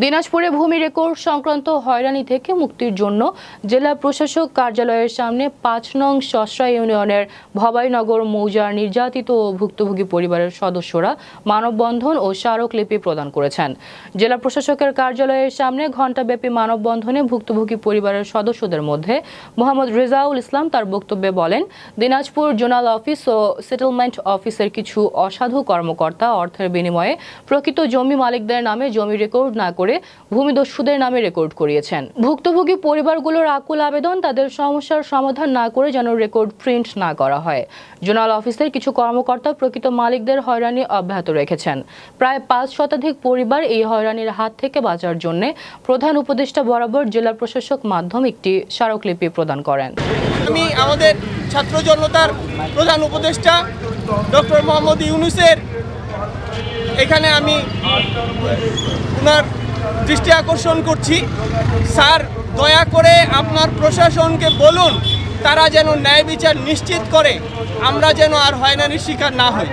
দিনাজপুরে ভূমি রেকর্ড সংক্রান্ত হয়রানি থেকে মুক্তির জন্য জেলা প্রশাসক কার্যালয়ের সামনে ৫ নং শসরা ইউনিয়নের ভবাইনগর মৌজার নির্যাতিত ও ভুক্তভোগী পরিবারের সদস্যরা মানববন্ধন ও স্মারকলিপি প্রদান করেছেন। জেলা প্রশাসকের কার্যালয়ের সামনে ঘণ্টাব্যাপী মানববন্ধনে ভুক্তভোগী পরিবারের সদস্যদের মধ্যে মোহাম্মদ রেজাউল ইসলাম তার বক্তব্যে বলেন, দিনাজপুর জোনাল অফিস ও সেটেলমেন্ট অফিসের কিছু অসাধু কর্মকর্তা অর্থের বিনিময়ে প্রকৃত জমি মালিকদের নামে জমি রেকর্ড না করে ভূমিদস্যুদের নামে রেকর্ড করিয়েছেন। ভুক্তভোগী পরিবারগুলোর আকুল আবেদন, তাদের সমস্যার সমাধান না করে যেন রেকর্ড প্রিন্ট না করা হয়। জোনাল অফিসের কিছু কর্মকর্তা প্রকৃত মালিকদের হয়রানি অব্যাহত রেখেছেন। প্রায় ৫ শতাধিক পরিবার এই হয়রানির হাত থেকে বাঁচার জন্য প্রধান উপদেষ্টা বরাবর জেলা প্রশাসক মাধ্যম একটি স্মারকলিপি প্রদান করেন। আমি আমাদের ছাত্র জনতার প্রধান উপদেষ্টা ডক্টর মোহাম্মদ ইউনূসের এখানে আমি ওনার দৃষ্টি আকর্ষণ করছি। স্যার, দয়া করে আপনার প্রশাসনকে বলুন তারা যেন ন্যায় বিচার নিশ্চিত করে, আমরা যেন আর হয়রানির শিকার না হই।